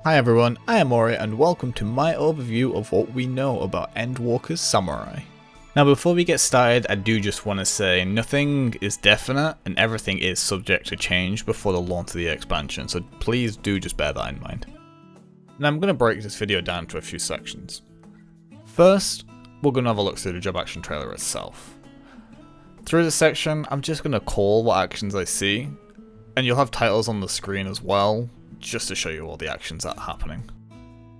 Hi everyone, I am Ori and welcome to my overview of what we know about Endwalker Samurai. Now before we get started, I do just want to say nothing is definite and everything is subject to change before the launch of the expansion, so please do just bear that in mind. Now I'm going to break this video down into a few sections. First, we're going to have a look through the job action trailer itself. Through this section, I'm just going to call what actions I see, and you'll have titles on the screen as well, just to show you all the actions that are happening.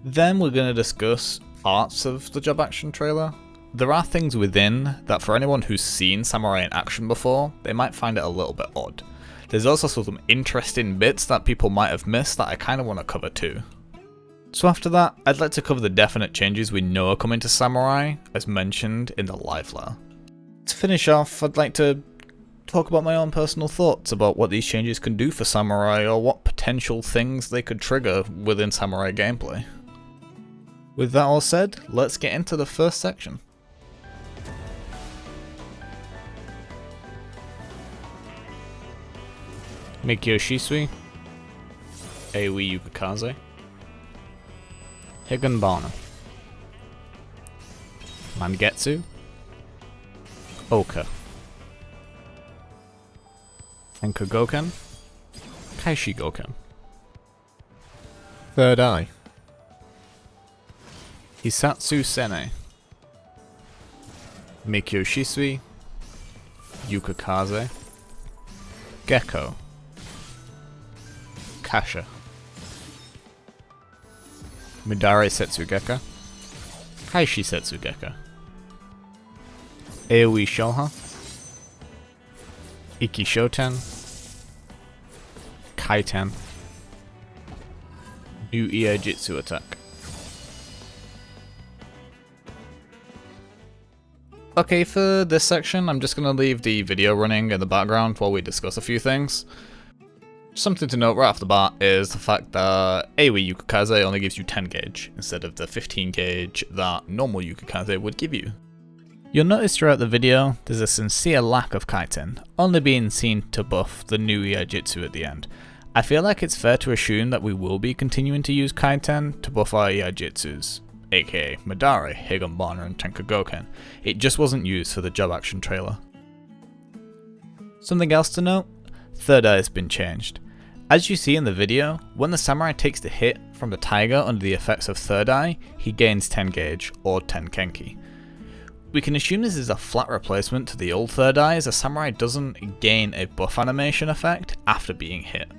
Then we're going to discuss parts of the job action trailer. There are things within that for anyone who's seen Samurai in action before, they might find it a little bit odd. There's also some interesting bits that people might have missed that I kind of want to cover too. So after that, I'd like to cover the definite changes we know are coming to Samurai, as mentioned in the live letter. To finish off, I'd like to talk about my own personal thoughts about what these changes can do for Samurai or what potential things they could trigger within Samurai gameplay. With that all said, let's get into the first section. Mikyo Shisui, Aoi Yukikaze, Higanbana, Mangetsu, Oka, Tenkagoken, Kaishigoken, Third Eye, Hisatsu Sene, Mikyo Shisui, Yukikaze, Gecko, Kasha, Midare Setsugeka, Kaishi Setsugeka, Aoi Shoha, Iki Shoten, Kaiten, New EA Jitsu Attack. Okay, for this section, I'm just going to leave the video running in the background while we discuss a few things. Something to note right off the bat is the fact that Aoi Yukikaze only gives you 10 gauge instead of the 15 gauge that normal Yukikaze would give you. You'll notice throughout the video there's a sincere lack of Kaiten, only being seen to buff the new Iaijitsu at the end. I feel like it's fair to assume that we will be continuing to use Kaiten to buff our Iaijitsus, aka Midare, Higanbana and Tenkagoken. It just wasn't used for the job action trailer. Something else to note, Third Eye has been changed. As you see in the video, when the Samurai takes the hit from the Tiger under the effects of Third Eye, he gains 10 gauge or 10 Kenki. We can assume this is a flat replacement to the old Third Eye, as a Samurai doesn't gain a buff animation effect after being hit.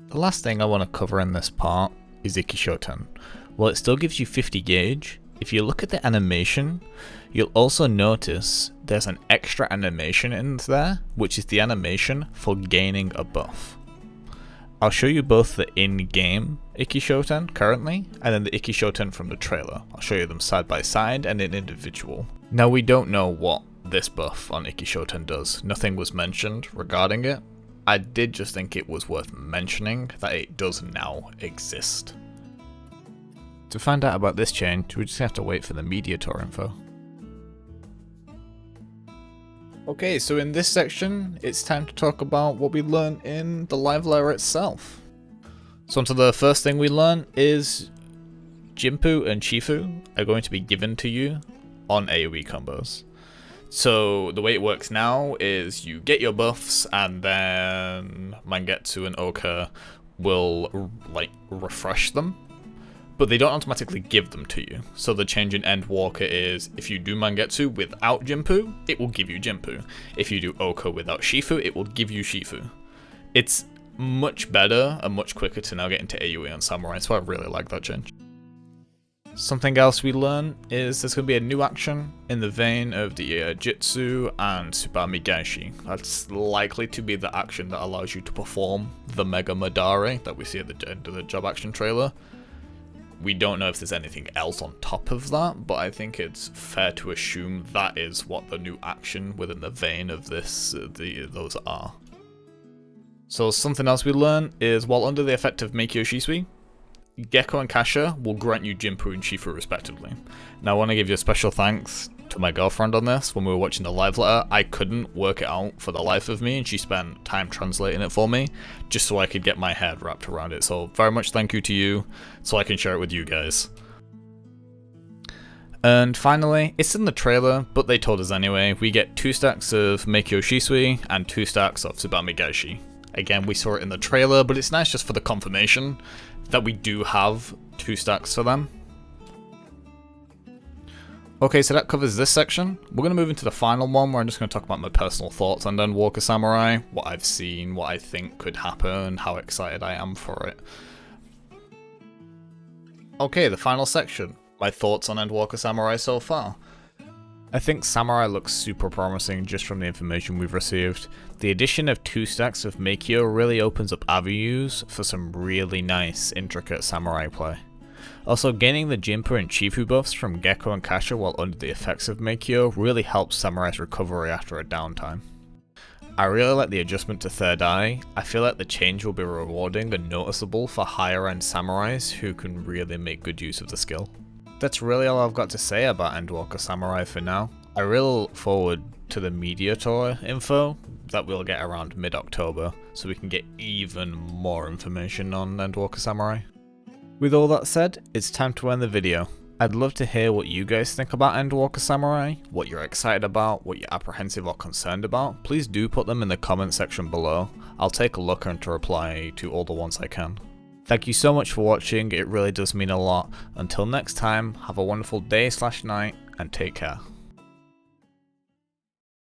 The last thing I want to cover in this part is Iki Shoten. While it still gives you 50 gauge, if you look at the animation, you'll also notice there's an extra animation in there, which is the animation for gaining a buff. I'll show you both the in-game Iki Shoten currently, and then the Iki Shoten from the trailer. I'll show you them side by side and in individual. Now we don't know what this buff on Iki Shoten does. Nothing was mentioned regarding it. I did just think it was worth mentioning that it does now exist. To find out about this change, we just have to wait for the media tour info. Okay, so in this section, it's time to talk about what we learned in the live letter itself. So onto the first thing we learned is Jinpu and Shifu are going to be given to you on AoE combos. So the way it works now is you get your buffs and then Mangetsu and Oka will refresh them, but they don't automatically give them to you. So the change in Endwalker is if you do Mangetsu without Jinpu, it will give you Jinpu. If you do Oka without Shifu, it will give you Shifu. It's much better and much quicker to now get into AoE on Samurai, so I really like that change. Something else we learn is there's going to be a new action in the vein of the Jitsu and Tsubame Gaishi. That's likely to be the action that allows you to perform the Mega Midare that we see at the end of the job action trailer. We don't know if there's anything else on top of that, but I think it's fair to assume that is what the new action within the vein of this those are. So something else we learn is while under the effect of Mikyo Shisui, Gecko and Kasha will grant you Jinpu and Shifu respectively. Now I want to give you a special thanks to my girlfriend on this when we were watching the live letter. I couldn't work it out for the life of me, and she spent time translating it for me just so I could get my head wrapped around it. So very much thank you to you, so I can share it with you guys. And finally, it's in the trailer, but they told us anyway, we get 2 stacks of Meikyo Shisui and 2 stacks of Tsubame Gaishi. Again, we saw it in the trailer, but it's nice just for the confirmation that we do have 2 stacks for them. Okay, so that covers this section. We're going to move into the final one where I'm just going to talk about my personal thoughts on Endwalker Samurai, what I've seen, what I think could happen, how excited I am for it. Okay, the final section. My thoughts on Endwalker Samurai so far. I think Samurai looks super promising just from the information we've received. The addition of 2 stacks of Meikyo really opens up avenues for some really nice, intricate Samurai play. Also, gaining the Jinpu and Chifu buffs from Gecko and Kasha while under the effects of Meikyo really helps Samurai's recovery after a downtime. I really like the adjustment to Third Eye. I feel like the change will be rewarding and noticeable for higher end Samurais who can really make good use of the skill. That's really all I've got to say about Endwalker Samurai for now. I really look forward to the media tour info that we'll get around mid-October, so we can get even more information on Endwalker Samurai. With all that said, it's time to end the video. I'd love to hear what you guys think about Endwalker Samurai, what you're excited about, what you're apprehensive or concerned about. Please do put them in the comment section below. I'll take a look and to reply to all the ones I can. Thank you so much for watching, it really does mean a lot. Until next time, have a wonderful day/night and take care.